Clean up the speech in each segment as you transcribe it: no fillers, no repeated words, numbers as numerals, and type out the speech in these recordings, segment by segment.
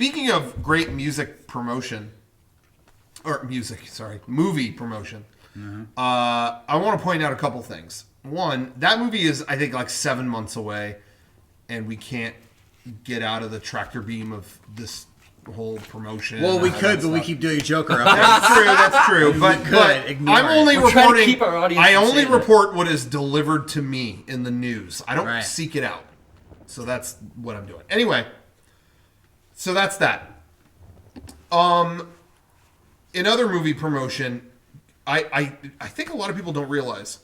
Speaking of great music promotion, movie promotion, I want to point out a couple things. One, that movie is, I think, like 7 months away, and we can't get out of the tractor beam of this whole promotion. Well, we could, but we keep doing Joker up there. That's true. But I'm only reporting. I only report what is delivered to me in the news. I don't seek it out. So that's what I'm doing. Anyway, so that's that. In other movie promotion, I think a lot of people don't realize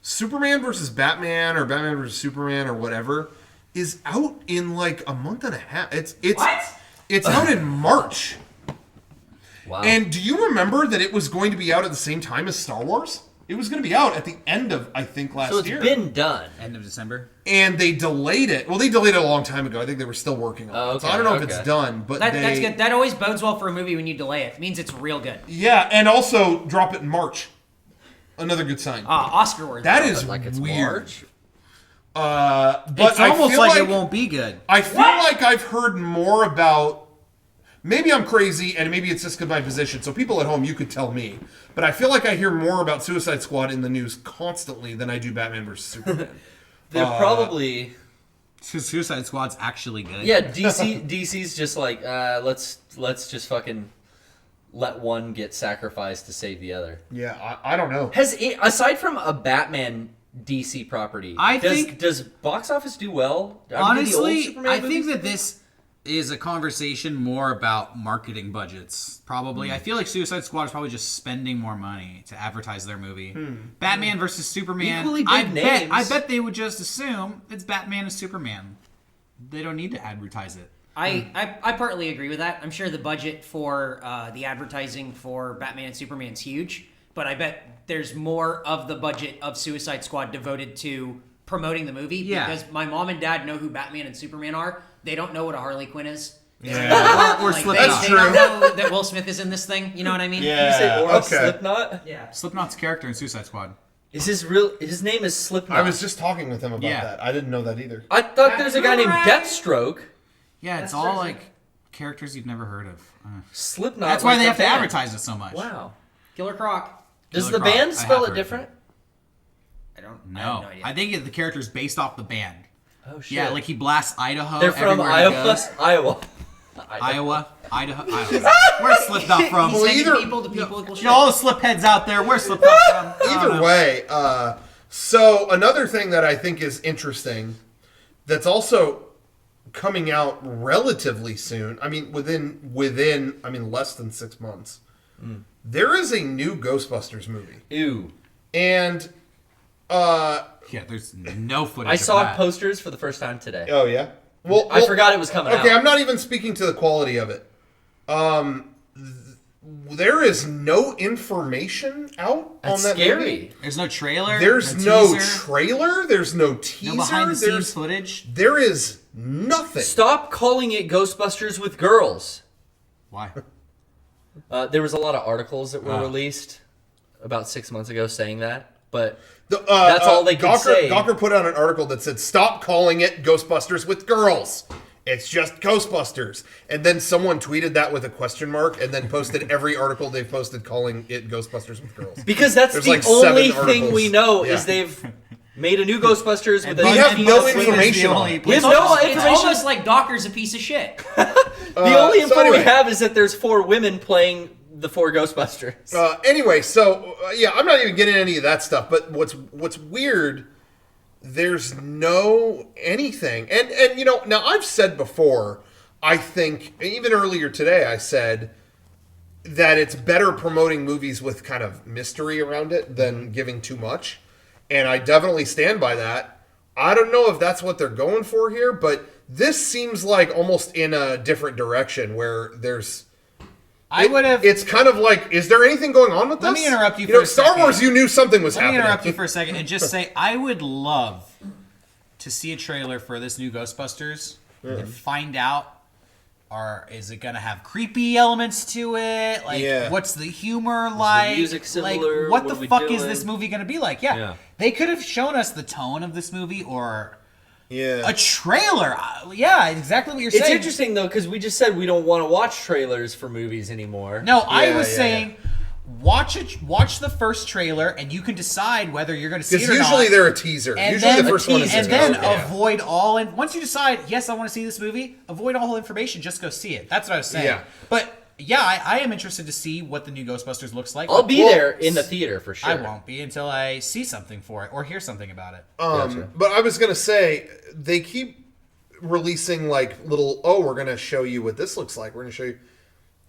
Superman versus Batman or Batman versus Superman or whatever is out in like a month and a half. It's out in March. Wow. And do you remember that it was going to be out at the same time as Star Wars? It was going to be out at the end of, I think, last year. So it's been done. End of December. And they delayed it. Well, they delayed it a long time ago. I think they were still working on it. Okay, so I don't know if it's done, but that's good. That always bodes well for a movie when you delay it. It means it's real good. Yeah, and also drop it in March. Another good sign. Oscar worthy. That is like it's weird. March. But it's almost like it won't be good. I feel like I've heard more about. Maybe I'm crazy, and maybe it's just because of my position. So people at home, you could tell me. But I feel like I hear more about Suicide Squad in the news constantly than I do Batman vs Superman. They're probably. Suicide Squad's actually good. Yeah, DC's just like let's just fucking let one get sacrificed to save the other. Yeah, I don't know. Aside from a Batman DC property, does box office do well? Honestly, I think that this is a conversation more about marketing budgets. Probably, I feel like Suicide Squad is probably just spending more money to advertise their movie. Batman versus Superman. Equally big names. I bet they would just assume it's Batman and Superman. They don't need to advertise it. I partly agree with that. I'm sure the budget for the advertising for Batman and Superman is huge, but I bet there's more of the budget of Suicide Squad devoted to promoting the movie. Yeah. Because my mom and dad know who Batman and Superman are. They don't know what a Harley Quinn is. Yeah. Or Slipknot. They don't know that Will Smith is in this thing. You know what I mean? Yeah. You say Slipknot? Yeah. Slipknot's character in Suicide Squad. Is his name is Slipknot? I was just talking with him about that. I didn't know that either. I thought there's a guy named Deathstroke. Yeah, it's all like characters you've never heard of. Slipknot. That's why they have to advertise it so much. Wow. Killer Croc. Does the band spell it different? I don't know. No. I think the character's based off the band. Oh shit. Yeah, like he blasts Idaho. They're from Iowa. Idaho. I don't know. Where's Slipknot from? Well, people to people equal shit. All the slipheads out there, where's Slipknot from? Either way, so another thing that I think is interesting that's also coming out relatively soon, I mean within less than 6 months, there is a new Ghostbusters movie. Ew. And yeah, there's no footage. I saw of that. posters for the first time today. Oh yeah? Well, I forgot it was coming out. Okay, I'm not even speaking to the quality of it. There is no information out on that scary. movie. There's no trailer. There's no trailer. There's no teaser. No behind the scenes footage. There is nothing. Stop calling it Ghostbusters with girls. Why? There was a lot of articles that were released about 6 months ago saying that, but that's all they could say. Gawker put out an article that said, "Stop calling it Ghostbusters with girls. It's just Ghostbusters." And then someone tweeted that with a question mark and then posted every article they've posted calling it Ghostbusters with girls. Because that's the like only 7 thing articles. we know Yeah. is they've made a new Ghostbusters with we have no information on it. We have no It's information. almost like Docker's a piece of shit. The only info anyway. we have is that there's 4 women playing the 4 Ghostbusters. Anyway, so yeah, I'm not even getting any of that stuff. But what's weird, there's no anything, and now I've said before, I think even earlier today I said that it's better promoting movies with kind of mystery around it than giving too much, and I definitely stand by that. I don't know if that's what they're going for here, but this seems like almost in a different direction where there's. It's kind of like, is there anything going on with this? Let me interrupt you for a second. Star Wars, you knew something was happening. Let me interrupt you for a second and just say I would love to see a trailer for this new Ghostbusters and find out, is it going to have creepy elements to it? Like, what's the humor like? The music similar? Like, what are the we fuck is doing? this movie going to be like? Yeah. They could have shown us the tone of this movie or A trailer. Yeah, exactly what you're saying. It's interesting, though, because we just said we don't want to watch trailers for movies anymore. No, I was saying... Watch the first trailer, and you can decide whether you're going to see it or not. Because usually they're a teaser. And usually then, the first one is and then avoid all. And once you decide, yes, I want to see this movie, avoid all information. Just go see it. That's what I was saying. Yeah. But yeah, I am interested to see what the new Ghostbusters looks like. I'll be there in the theater for sure. I won't be until I see something for it or hear something about it. Gotcha. But I was going to say, they keep releasing like little, we're going to show you what this looks like. We're going to show you.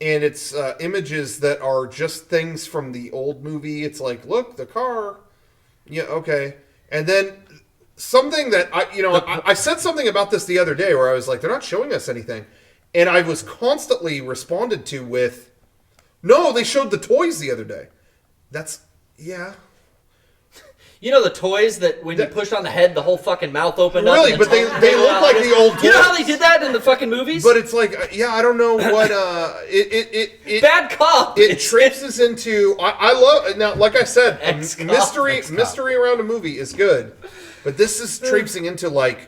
And it's images that are just things from the old movie. It's like, look, the car. Yeah, okay. And then something that I said something about this the other day where I was like, they're not showing us anything. And I was constantly responded to with, no, they showed the toys the other day. That's, yeah. You know the toys that when you pushed on the head, the whole fucking mouth opened up? Really, but they look like the old toys. You know how they did that in the fucking movies? But it's like, I don't know what, Bad cop! It traipses into, I love, now, like I said, Ex-cop. mystery around a movie is good. But this is traipsing into like,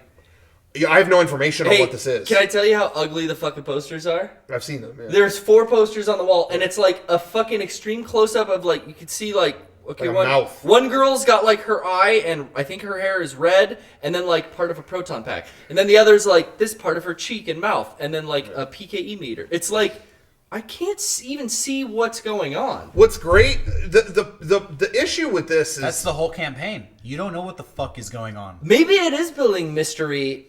I have no information on what this is. Can I tell you how ugly the fucking posters are? I've seen them, yeah. There's 4 posters on the wall, and it's like a fucking extreme close-up of like, you could see like, okay, like a mouth. One girl's got like her eye, and I think her hair is red, and then like part of a proton pack, and then the other's like this part of her cheek and mouth, and then like a PKE meter. It's like I can't even see what's going on. What's great, the issue with this is That's the whole campaign. You don't know what the fuck is going on. Maybe it is building mystery.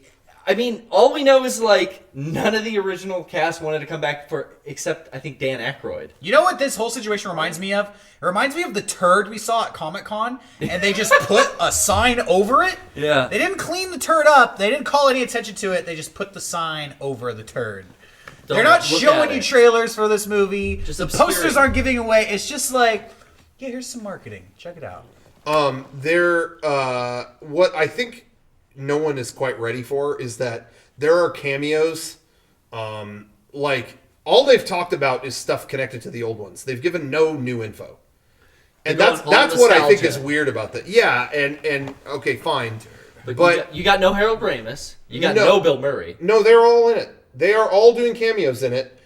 I mean, all we know is like none of the original cast wanted to come back for, except I think Dan Aykroyd. You know what this whole situation reminds me of? It reminds me of the turd we saw at Comic-Con, and they just put a sign over it. Yeah. They didn't clean the turd up. They didn't call any attention to it. They just put the sign over the turd. They're not look showing at you it. trailers for this movie. Just the obscuring. posters aren't giving away. It's just like, yeah, here's some marketing. Check it out. what I think no one is quite ready for is that there are cameos, like all they've talked about is stuff connected to the old ones. They've given no new info. And They're that's going all what I think nostalgia. is weird about that. Yeah, and okay, fine. But you got no Harold Ramis. You got no Bill Murray. No, they're all in it. They are all doing cameos in it.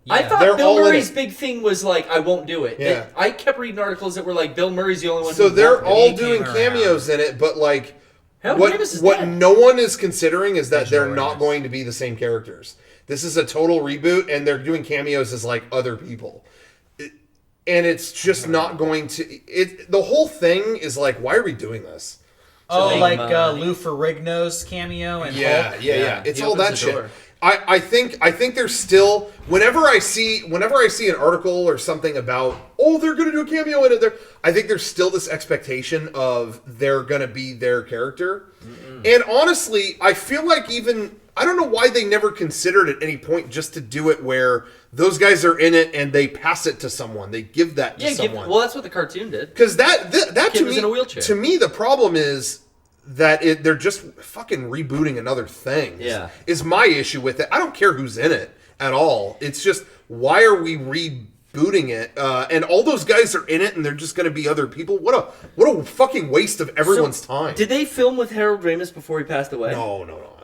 I thought They're all Bill in Murray's it. big thing was like, I won't do it. Yeah. I kept reading articles that were like, Bill Murray's the only one. So who they're won't. all He doing came cameos in it, but like Harold what Ramis is what dead. no one is considering is that they're Digital not Ramis. going to be the same characters. This is a total reboot, and they're doing cameos as like other people. And it's just not going to. The whole thing is like, why are we doing this? Oh, make like money. Lou Ferrigno's cameo and Yeah, Hulk? yeah. It's He all opens that the shit. door. I think there's still whenever I see an article or something about they're gonna do a cameo in it, I think there's still this expectation of they're gonna be their character. And honestly, I feel like I don't know why they never considered at any point just to do it where those guys are in it and they pass it to someone. They give that to someone. Well, that's what the cartoon did. Because that Kid to was me, in a wheelchair. to me, the problem is that they're just fucking rebooting another thing. Yeah. Is my issue with it. I don't care who's in it at all. It's just, why are we rebooting it? And all those guys are in it and they're just going to be other people. What a fucking waste of everyone's time. Did they film with Harold Ramis before he passed away? No.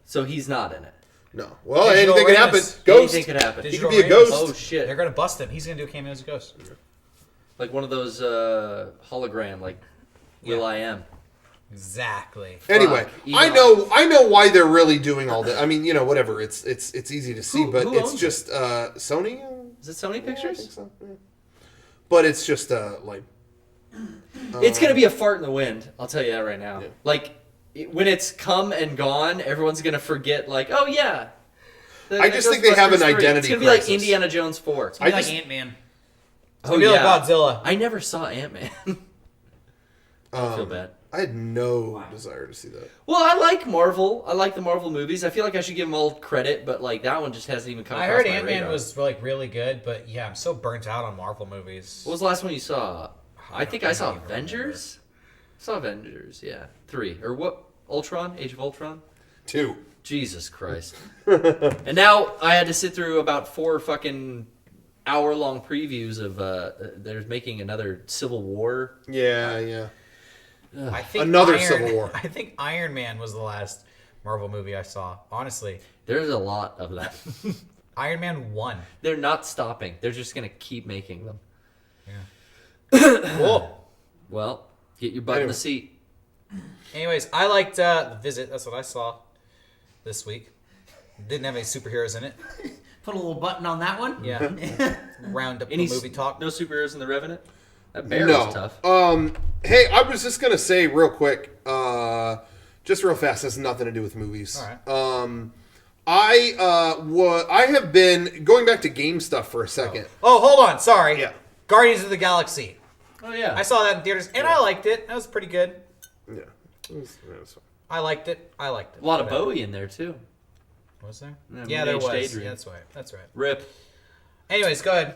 So he's not in it. No. Well, Digital anything can happen. Ramis. Ghost. Anything could happen. He Digital could be a Ramis. ghost. Oh shit! They're gonna bust him. He's gonna do a cameo as a ghost. Like one of those hologram, like Will I Am. Exactly. Anyway, I know why they're really doing all that. I mean, whatever. It's easy to see, but who it's owns just Sony. Is it Sony Pictures? I think so, yeah. But it's just like It's gonna be a fart in the wind. I'll tell you that right now. Yeah. Like when it's come and gone, everyone's gonna forget. Like, oh yeah. I just think they have an Ghostbusters 3. identity It's gonna be crisis. like Indiana Jones 4. It's gonna be I like just- Ant-Man. It's gonna be like Godzilla. I never saw Ant-Man. I feel bad. I had no desire to see that. Well, I like Marvel. I like the Marvel movies. I feel like I should give them all credit, but like that one just hasn't even come I across heard my Ant-Man radar. was like really good, but yeah, I'm so burnt out on Marvel movies. What was the last one you saw? I think I saw don't even Avengers. I saw Avengers, yeah. 3. Or what? Ultron? Age of Ultron? 2. Jesus Christ. And now I had to sit through about 4 fucking hour-long previews of, they're making another Civil War. Yeah. I think Another Civil War. I think Iron Man was the last Marvel movie I saw. Honestly, There's a lot of that. Iron Man 1. They're not stopping. They're just gonna keep making them. Cool. Well, get your butt in the seat. Anyways, I liked The Visit. That's what I saw this week. Didn't have any superheroes in it. Put a little button on that one. Yeah. Round up Any the movie talk. No superheroes in The Revenant? That bear No. is tough. Hey, I was just gonna say real quick, just real fast. Has nothing to do with movies. All right. I have been going back to game stuff for a second. Oh, hold on. Sorry. Yeah. Guardians of the Galaxy. Oh, yeah. I saw that in theaters, and I liked it. That was pretty good. Yeah, it was fine. I liked it. A lot of Bowie in there, too. Was there? Yeah, Yeah, there Moon-Age was. Daydream. Yeah, that's right. That's right. Rip. Anyways, go ahead.